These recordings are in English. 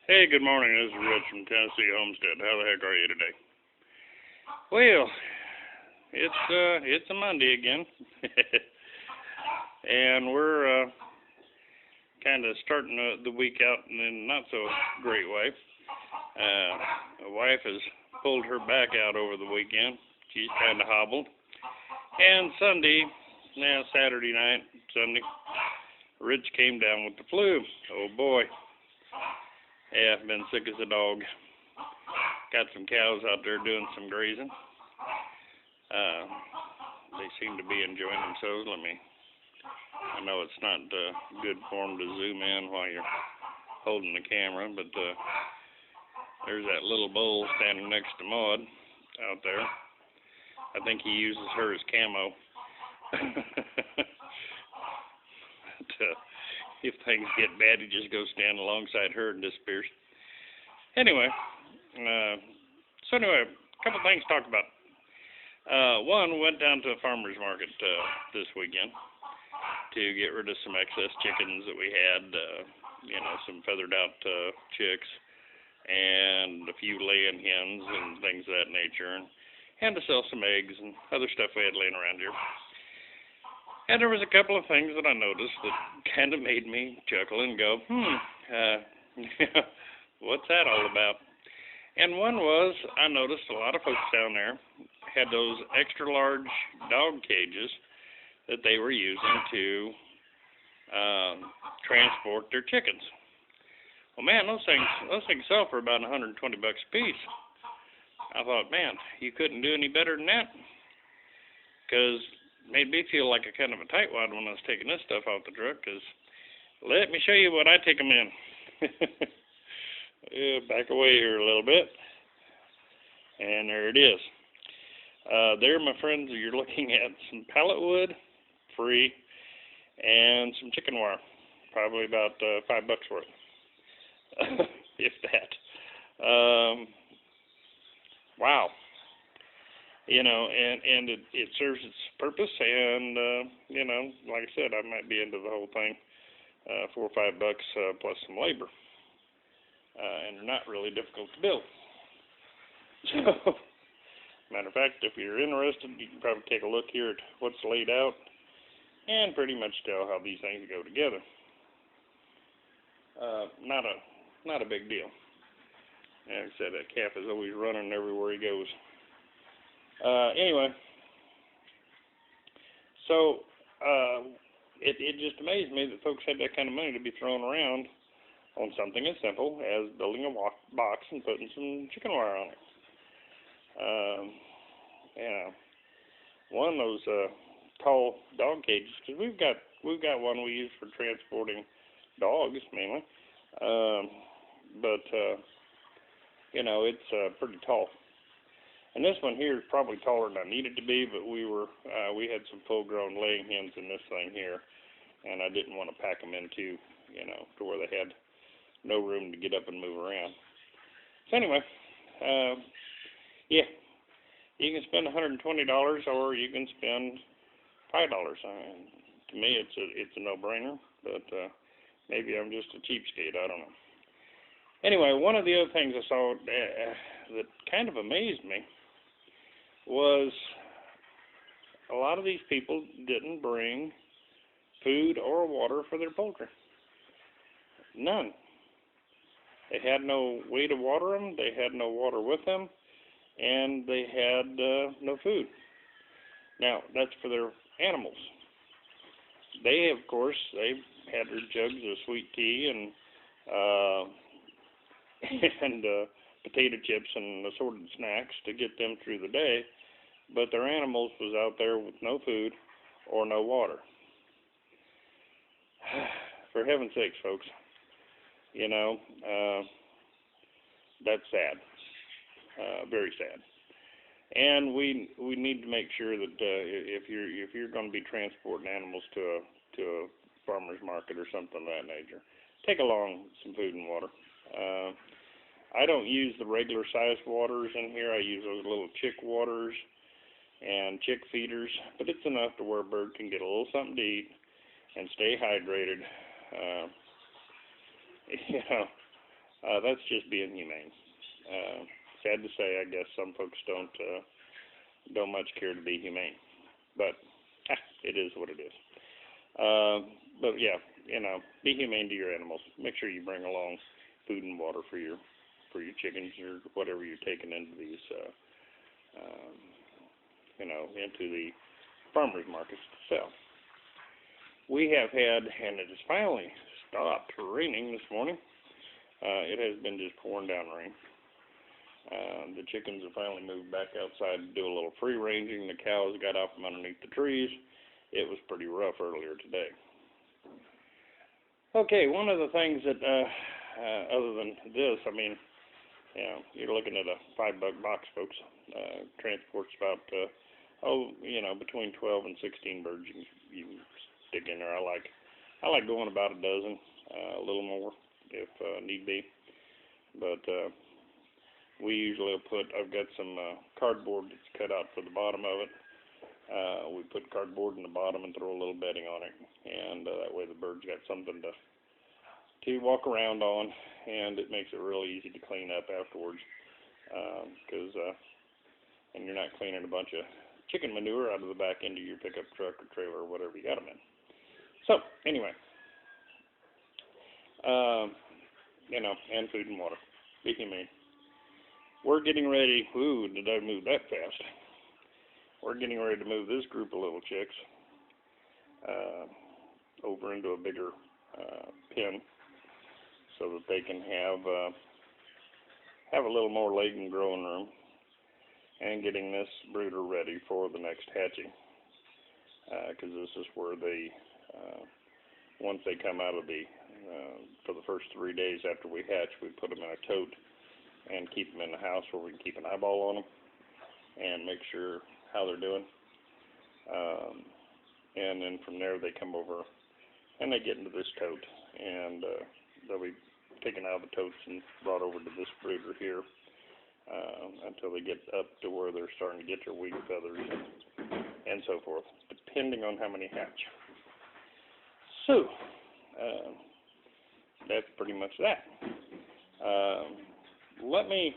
Hey, good morning. This is Rich from Tennessee Homestead. How the heck are you today? Well, it's a Monday again, and we're kind of starting the week out in a not so great way. My wife has pulled her back out over the weekend. She's kind of hobbled. And Saturday night, Sunday, Rich came down with the flu. Oh boy. Yeah, I've been sick as a dog. Got some cows out there doing some grazing. They seem to be enjoying themselves. I know it's not good form to zoom in while you're holding the camera, but there's that little bull standing next to Maud out there. I think he uses her as camo. But, if things get bad, he just goes stand alongside her and disappears. Anyway, a couple things to talk about. One, went down to a farmer's market this weekend to get rid of some excess chickens that we had, some feathered out chicks and a few laying hens and things of that nature, and to sell some eggs and other stuff we had laying around here. And there was a couple of things that I noticed that kind of made me chuckle and go, what's that all about? And one was, I noticed a lot of folks down there had those extra large dog cages that they were using to transport their chickens. Well, man, those things sell for about $120 a piece. I thought, man, you couldn't do any better than that, because made me feel like a kind of a tightwad when I was taking this stuff off the truck, because let me show you what I take them in. Yeah, back away here a little bit. And there it is. There, my friends, you're looking at some pallet wood, free, and some chicken wire, probably about $5 worth, if that. Wow. And it serves its purpose, and, like I said, I might be into the whole thing, $4 or $5 plus some labor, and they're not really difficult to build. So, matter of fact, if you're interested, you can probably take a look here at what's laid out, and pretty much tell how these things go together. Not a big deal. Like I said, that calf is always running everywhere he goes. Anyway, so it just amazed me that folks had that kind of money to be thrown around on something as simple as building a box and putting some chicken wire on it. One of those tall dog cages, because we've got one we use for transporting dogs mainly, but it's pretty tall. And this one here is probably taller than I needed to be, but we had some full-grown laying hens in this thing here, and I didn't want to pack them in to where they had no room to get up and move around. So anyway, you can spend $120 or you can spend $5. To me, it's a no-brainer, but maybe I'm just a cheapskate. I don't know. Anyway, one of the other things I saw that kind of amazed me was a lot of these people didn't bring food or water for their poultry. None. They had no way to water them, they had no water with them, and they had no food. Now, that's for their animals. They, of course, they had their jugs of sweet tea and potato chips and assorted snacks to get them through the day, but their animals was out there with no food or no water. For heaven's sakes, folks, that's sad, very sad. And we need to make sure that if you're going to be transporting animals to a farmer's market or something of that nature, take along some food and water. I don't use the regular sized waters in here. I use those little chick waters and chick feeders, but it's enough to where a bird can get a little something to eat and stay hydrated. That's just being humane. Sad to say, I guess some folks don't much care to be humane, but it is what it is. But yeah, be humane to your animals. Make sure you bring along food and water for your chickens or whatever you're taking into these, into the farmers markets to sell. We have had, and it has finally stopped raining this morning. It has been just pouring down rain. The chickens have finally moved back outside to do a little free ranging. The cows got out from underneath the trees. It was pretty rough earlier today. Okay, one of the things that, other than this, I mean, you're looking at a $5 box, folks. Transports about, between 12 and 16 birds you can stick in there. I like going about a dozen, a little more if need be. But we usually I've got some cardboard that's cut out for the bottom of it. We put cardboard in the bottom and throw a little bedding on it, and that way the birds got something to walk around on, and it makes it really easy to clean up afterwards, and you're not cleaning a bunch of chicken manure out of the back end of your pickup truck or trailer or whatever you got them in. So anyway, and food and water. Be humane. We're getting ready. Ooh, did I move that fast? We're getting ready to move this group of little chicks over into a bigger pen so that they can have a little more leg and growing room, and getting this brooder ready for the next hatching, because this is where they, once they come out of for the first 3 days after we hatch, we put them in a tote and keep them in the house where we can keep an eyeball on them and make sure how they're doing. And then from there they come over and they get into this tote, and they'll be taken out of the totes and brought over to this brooder here until they get up to where they're starting to get their wing feathers and so forth, depending on how many hatch. So that's pretty much that. Let me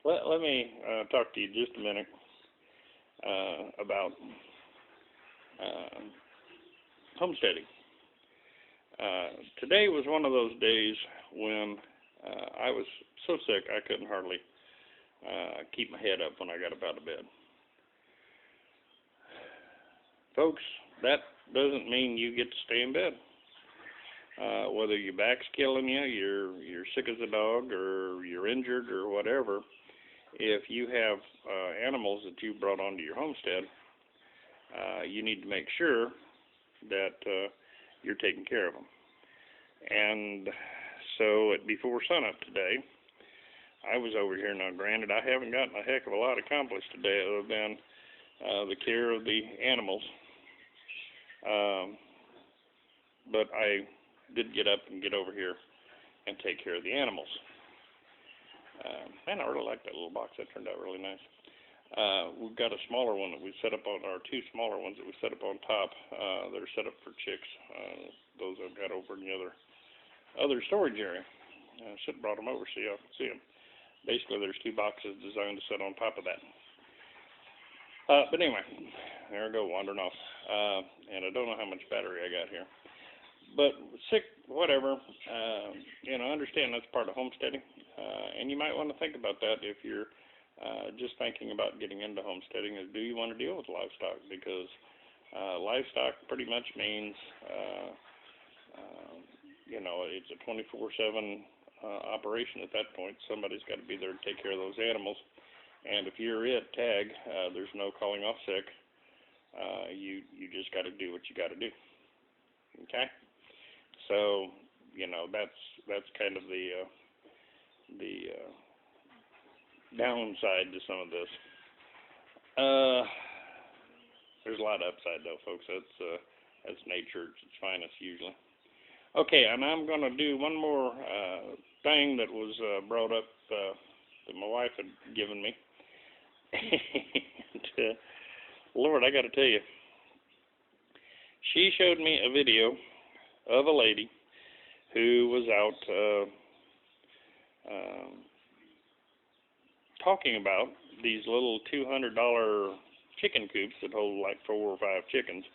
let me talk to you just a minute about homesteading. Today was one of those days when I was so sick I couldn't hardly keep my head up when I got up out of bed. Folks, that doesn't mean you get to stay in bed. Whether your back's killing you, you're sick as a dog, or you're injured or whatever, if you have animals that you brought onto your homestead, you need to make sure that you're taking care of them. And so before sunup today, I was over here. Now, granted, I haven't gotten a heck of a lot accomplished today other than the care of the animals. But I did get up and get over here and take care of the animals. Man, I really like that little box. That turned out really nice. We've got a smaller one that we set up on, our two smaller ones that we set up on top. They're set up for chicks. Those I've got over in the other storage area. I should have brought them over so y'all can see them. Basically, there's two boxes designed to sit on top of that. But anyway, there I go, wandering off. And I don't know how much battery I got here. But sick, whatever, understand that's part of homesteading. And you might want to think about that if you're just thinking about getting into homesteading, is do you want to deal with livestock? Because livestock pretty much means, it's a 24/7 operation at that point. Somebody's got to be there to take care of those animals. And if you're tag, there's no calling off sick. You just got to do what you got to do. Okay? So, that's kind of the downside to some of this. There's a lot of upside though, folks. That's nature at its finest usually. Okay, and I'm going to do one more thing that was brought up that my wife had given me. And, Lord, I got to tell you, she showed me a video of a lady who was out talking about these little $200 chicken coops that hold like 4 or 5 chickens,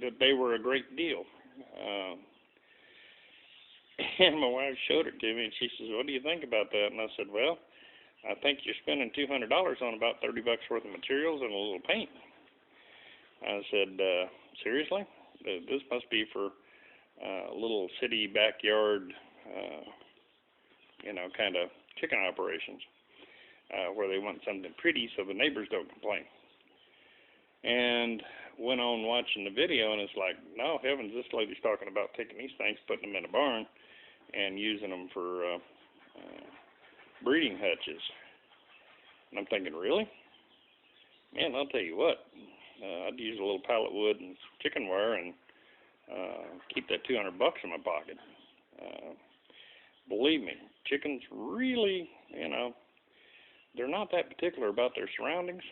that they were a great deal. And my wife showed it to me, and she says, "What do you think about that?" And I said, "Well, I think you're spending $200 on about $30 worth of materials and a little paint." I said, "Seriously? This must be for little city backyard, kind of chicken operations, where they want something pretty so the neighbors don't complain." And went on watching the video, and it's like, no heavens, this lady's talking about taking these things, putting them in a barn, and using them for breeding hutches. And I'm thinking, really? Man, I'll tell you what, I'd use a little pallet wood and chicken wire and keep that $200 in my pocket. Believe me, chickens really, they're not that particular about their surroundings.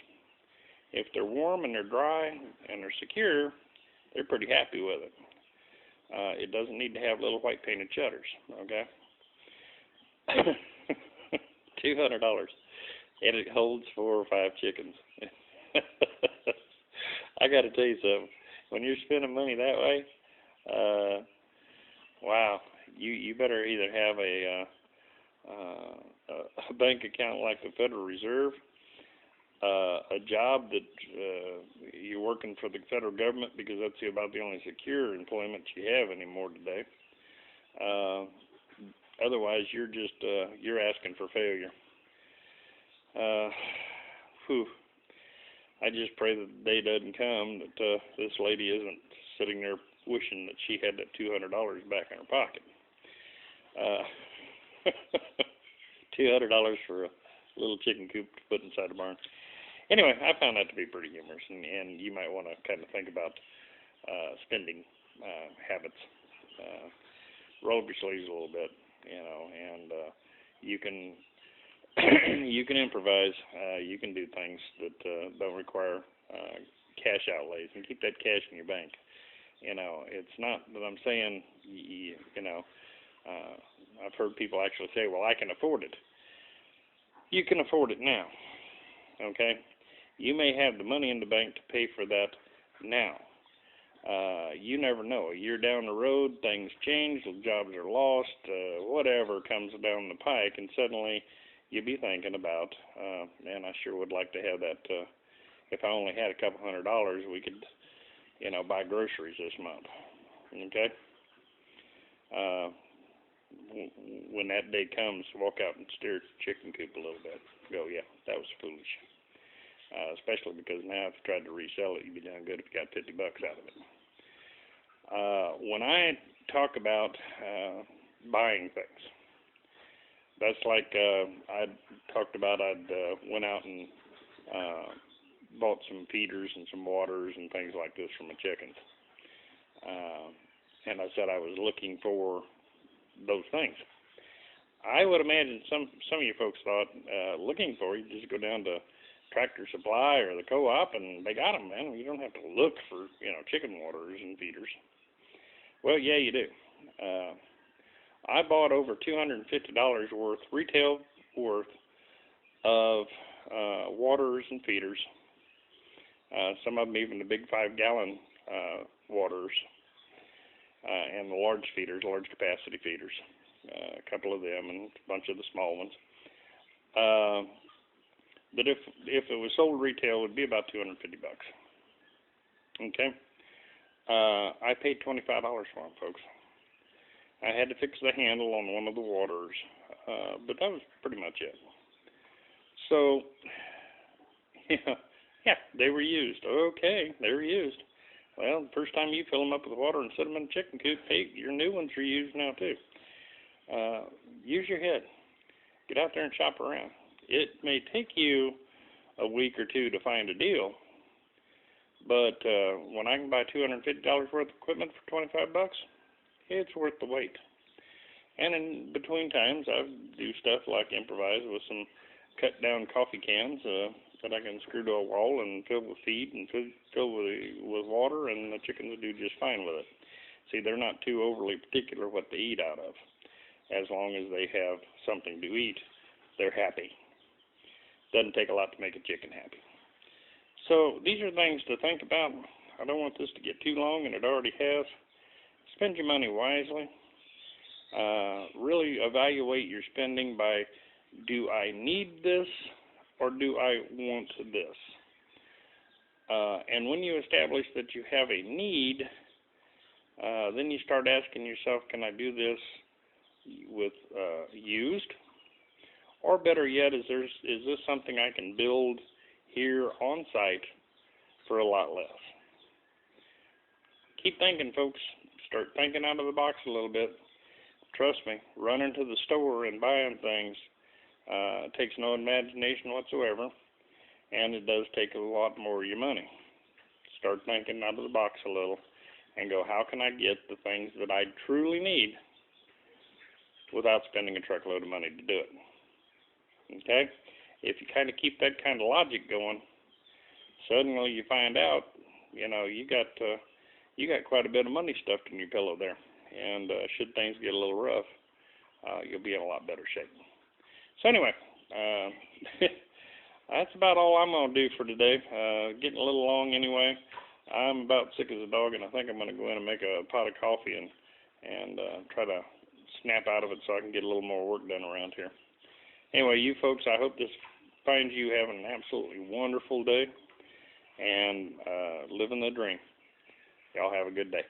If they're warm and they're dry and they're secure, they're pretty happy with it. It doesn't need to have little white painted shutters, okay? $200, and it holds 4 or 5 chickens. I got to tell you something. When you're spending money that way, wow, you better either have a bank account like the Federal Reserve, a job that you're working for the federal government, because that's about the only secure employment you have anymore today. Otherwise, you're just you're asking for failure. I just pray that the day doesn't come that this lady isn't sitting there wishing that she had that $200 back in her pocket. $200 for a little chicken coop to put inside a barn. Anyway, I found that to be pretty humorous, and you might want to kind of think about spending habits. Roll up your sleeves a little bit, and you can you can improvise. You can do things that don't require cash outlays, and keep that cash in your bank. It's not that I'm saying, I've heard people actually say, well, I can afford it. You can afford it now, okay? You may have the money in the bank to pay for that now. You never know. A year down the road, things change, jobs are lost, whatever comes down the pike, and suddenly you'll be thinking about, man, I sure would like to have that. If I only had a couple $100, we could, buy groceries this month, okay? When that day comes, walk out and stare at the chicken coop a little bit. Go, yeah, that was foolish. Especially because now if you tried to resell it, you'd be done good if you got $50 out of it. When I talk about buying things, that's like I talked about. I'd went out and bought some feeders and some waters and things like this for my chickens. And I said I was looking for those things. I would imagine some of you folks thought looking for, you just go down to Tractor Supply or the co-op and they got them, man. You don't have to look for, chicken waters and feeders. Well, yeah, you do. I bought over $250 worth, retail worth of waters and feeders. Some of them even the big 5-gallon waters and the large feeders, large capacity feeders. A couple of them and a bunch of the small ones. But if it was sold retail, it would be about $250. Okay? I paid $25 for them, folks. I had to fix the handle on one of the waters, but that was pretty much it. So, yeah, they were used. Okay, they were used. Well, the first time you fill them up with water and set them in a chicken coop, hey, your new ones are used now too. Use your head. Get out there and shop around. It may take you a week or two to find a deal, but when I can buy $250 worth of equipment for $25, it's worth the wait. And in between times, I do stuff like improvise with some cut-down coffee cans that I can screw to a wall and fill with feed and fill with water, and the chickens do just fine with it. See, they're not too overly particular what they eat out of. as long as they have something to eat, they're happy. Doesn't take a lot to make a chicken happy. So these are things to think about. I don't want this to get too long, and it already has. Spend your money wisely. Really evaluate your spending by, do I need this or do I want this? And when you establish that you have a need, then you start asking yourself, can I do this with used? Or better yet, is this something I can build here on site for a lot less? Keep thinking, folks. Start thinking out of the box a little bit. Trust me, running to the store and buying things takes no imagination whatsoever, and it does take a lot more of your money. Start thinking out of the box a little and go, how can I get the things that I truly need without spending a truckload of money to do it? Okay? If you kind of keep that kind of logic going, suddenly you find out, you got quite a bit of money stuffed in your pillow there. And should things get a little rough, you'll be in a lot better shape. So anyway, that's about all I'm going to do for today. Getting a little long anyway. I'm about sick as a dog, and I think I'm going to go in and make a pot of coffee and try to snap out of it so I can get a little more work done around here. Anyway, you folks, I hope this finds you having an absolutely wonderful day and living the dream. Y'all have a good day.